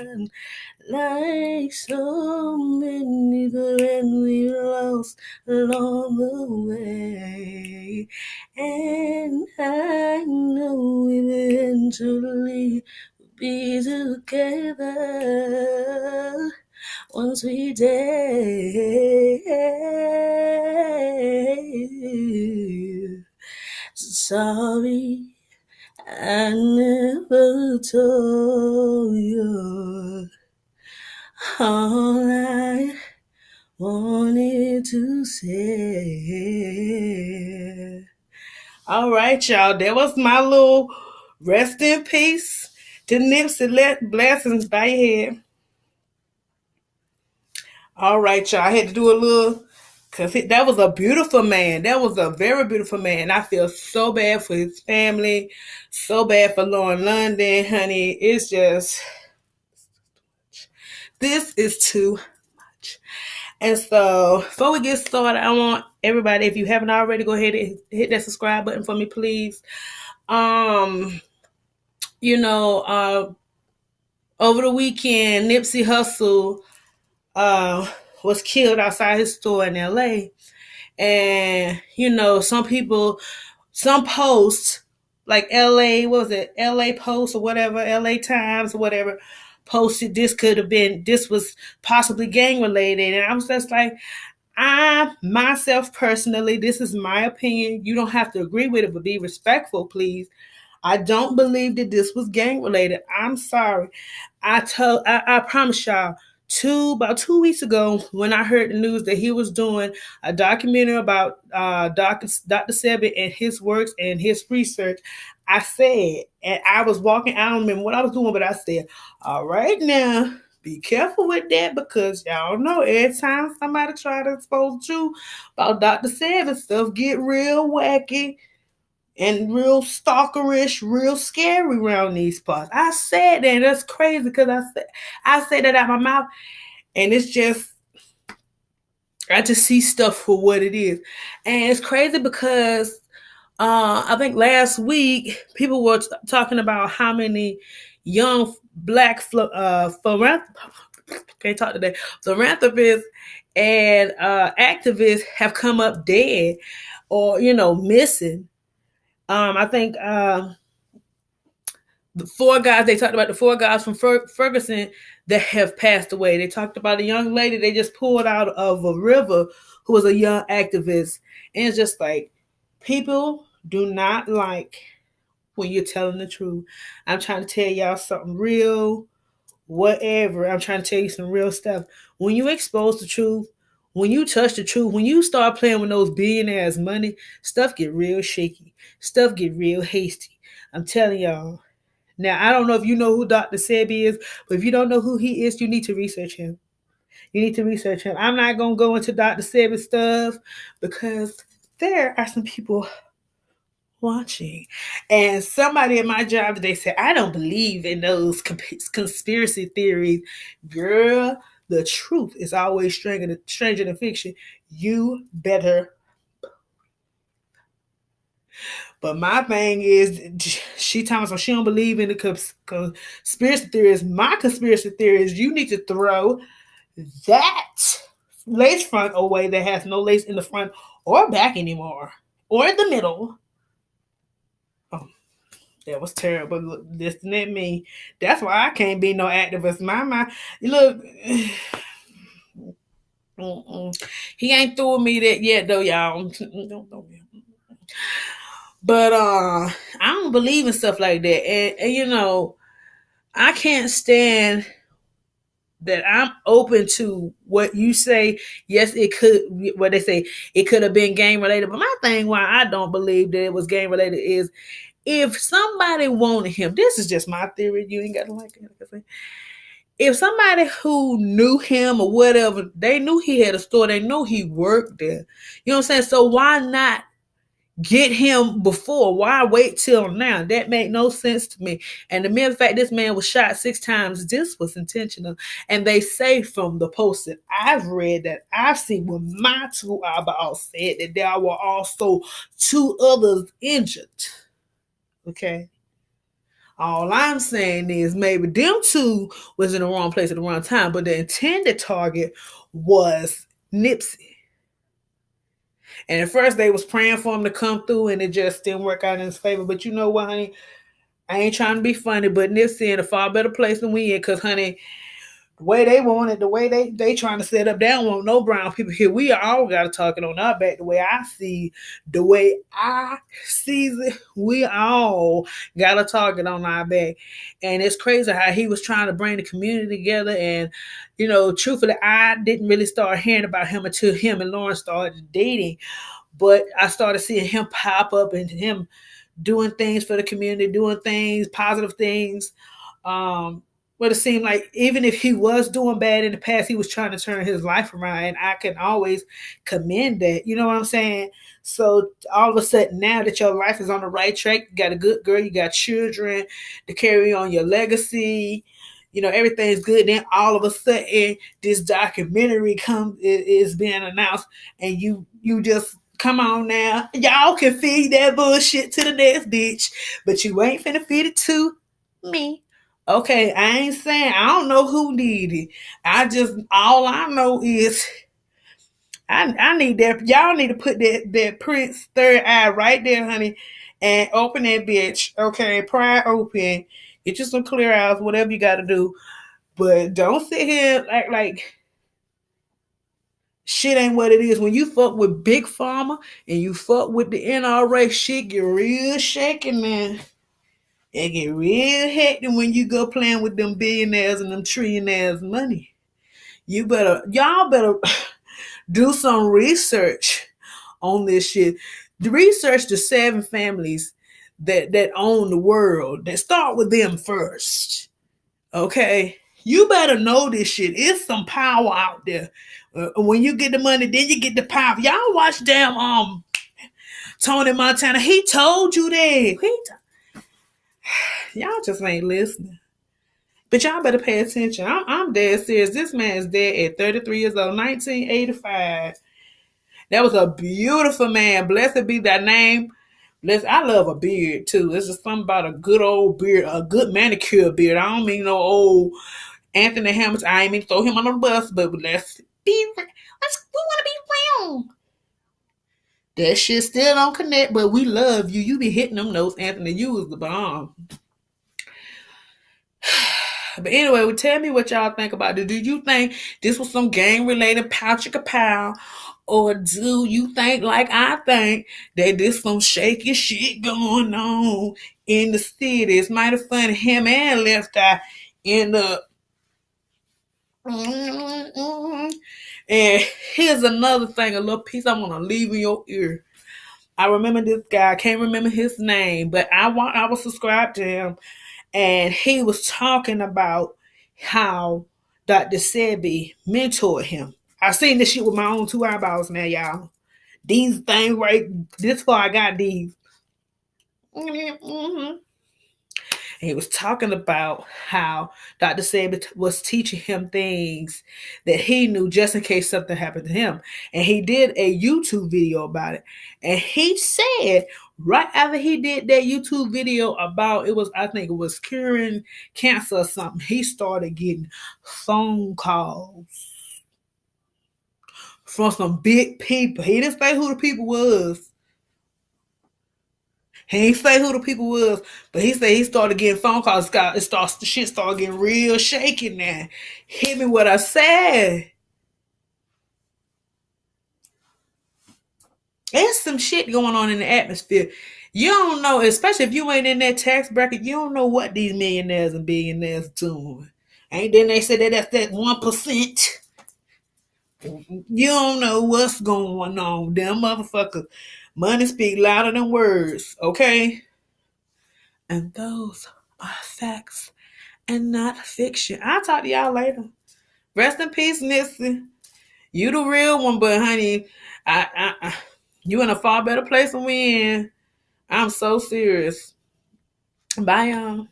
one. Like so many friends we lost along the way. And I know eventually we'll be together one sweet day. Sorry, I never told you all I wanted to say. All right, y'all. That was my little rest in peace to Nipsey. Let blessings by your head. All right, y'all. I had to do a little, because that was a beautiful man. That was a very beautiful man. I feel so bad for his family, so bad for Lauren London, honey. It's just, this is too much. And so, before we get started, I want everybody, if you haven't already, go ahead and hit that subscribe button for me, please. Um, you know, over the weekend, Nipsey Hussle was killed outside his store in LA. And, some people, some posts, like LA, what was it, LA Post or whatever, LA Times or whatever, posted this was possibly gang related. And I was just like, I, myself personally, this is my opinion. You don't have to agree with it, but be respectful, please. I don't believe that this was gang related. I'm sorry. I promise y'all, about 2 weeks ago, when I heard the news that he was doing a documentary about Dr. Sebi and his works and his research, I said, and I was walking, I don't remember what I was doing, but I said, all right now, be careful with that, because y'all know every time somebody try to expose the truth about Dr. Sebi, stuff get real wacky and real stalkerish, real scary around these parts. I said that, and that's crazy, because I said that out my mouth, and it's just, I just see stuff for what it is. And it's crazy because I think last week people were talking about how many young black can't talk today, philanthropists and activists have come up dead or missing. I think the four guys, they talked about the four guys from Ferguson that have passed away. They talked about a young lady they just pulled out of a river who was a young activist. And it's just like, people do not like when you're telling the truth. I'm trying to tell y'all something real, whatever. I'm trying to tell you some real stuff. When you expose the truth, when you touch the truth, when you start playing with those billionaires' money, stuff get real shaky. Stuff get real hasty. I'm telling y'all. Now, I don't know if you know who Dr. Sebi is, but if you don't know who he is, you need to research him. You need to research him. I'm not going to go into Dr. Sebi stuff because there are some people watching. And somebody at my job today said, I don't believe in those conspiracy theories. Girl, the truth is always stranger than fiction. You better. But my thing is, she tells me she don't believe in the conspiracy theories. My conspiracy theory is you need to throw that lace front away that has no lace in the front or back anymore, or in the middle. Oh, that was terrible. Listen at me. That's why I can't be no activist. My look. He ain't through with me that yet though, y'all. But I don't believe in stuff like that. And I can't stand that. I'm open to what you say. Yes, it could, what they say, it could have been gang related. But my thing why I don't believe that it was gang related is, if somebody wanted him, this is just my theory, you ain't got to like it. If somebody who knew him or whatever, they knew he had a store, they knew he worked there. You know what I'm saying? So why not get him before? Why wait till now? That made no sense to me. And the mere fact this man was shot 6 times, this was intentional. And they say from the post that I've read, that I've seen with my 2 eyeballs, said that there were also 2 others injured. Okay. All I'm saying is maybe them two was in the wrong place at the wrong time, but the intended target was Nipsey. And at first they was praying for him to come through, and it just didn't work out in his favor. But you know what, honey? I ain't trying to be funny, but Nipsey in a far better place than we in, because, honey, the way they want it, the way they trying to set up, they don't want no brown people here. We all got to talk it on our back. The way I see it, we all got to talk it on our back. And it's crazy how he was trying to bring the community together. And, truthfully, I didn't really start hearing about him until him and Lauren started dating. But I started seeing him pop up and him doing things for the community, doing things, positive things. But it seemed like even if he was doing bad in the past, he was trying to turn his life around. And I can always commend that. You know what I'm saying? So all of a sudden, now that your life is on the right track, you got a good girl, you got children to carry on your legacy. Everything's good. Then all of a sudden, this documentary is being announced, and you just come on now. Y'all can feed that bullshit to the next bitch, but you ain't finna feed it to me. Okay, I ain't saying I don't know who did it. All I know is I need that. Y'all need to put that Prince third eye right there, honey, and open that bitch. Okay, pry open. Get you some clear eyes, whatever you got to do. But don't sit here and act like shit ain't what it is. When you fuck with Big Pharma and you fuck with the NRA, shit get real shaky, man. It get real hectic when you go playing with them billionaires and them trillionaires' money. Y'all better do some research on this shit. Research the 7 families that own the world. That start with them first. Okay? You better know this shit. It's some power out there. When you get the money, then you get the power. Y'all watch damn Tony Montana. He told you that. Y'all just ain't listening. But y'all better pay attention. I'm dead serious. This man is dead at 33 years old, 1985. That was a beautiful man. Blessed be thy name. I love a beard too. It's just something about a good old beard, a good manicure beard. I don't mean no old Anthony Hamilton. I ain't mean to throw him on the bus, but we want to be round. That shit still don't connect, but we love you. You be hitting them notes, Anthony. You was the bomb. But anyway, tell me what y'all think about it. Do you think this was some gang-related pow chicka pow? Or do you think, like I think, that there's some shaky shit going on in the city? It's mighty funny. Him and Left Eye end up. And here's another thing, a little piece I want to leave in your ear. I remember this guy. I can't remember his name, but I was subscribed to him. And he was talking about how Dr. Sebi mentored him. I seen this shit with my own 2 eyeballs now, y'all. These things right this far, I got these. Mm-hmm. And he was talking about how Dr. Sebi was teaching him things that he knew just in case something happened to him. And he did a YouTube video about it. And he said right after he did that YouTube video about I think it was curing cancer or something, he started getting phone calls from some big people. He didn't say who the people was. He ain't say who the people was, but he said he started getting phone calls. The shit started getting real shaky now. Hit me what I said. There's some shit going on in the atmosphere. You don't know, especially if you ain't in that tax bracket, you don't know what these millionaires and billionaires doing. Ain't then they said that's that 1%. You don't know what's going on. Them motherfuckers. Money speak louder than words, okay? And those are facts and not fiction. I'll talk to y'all later. Rest in peace, Nipsey. You the real one, but honey, you in a far better place than we in. I'm so serious. Bye, y'all.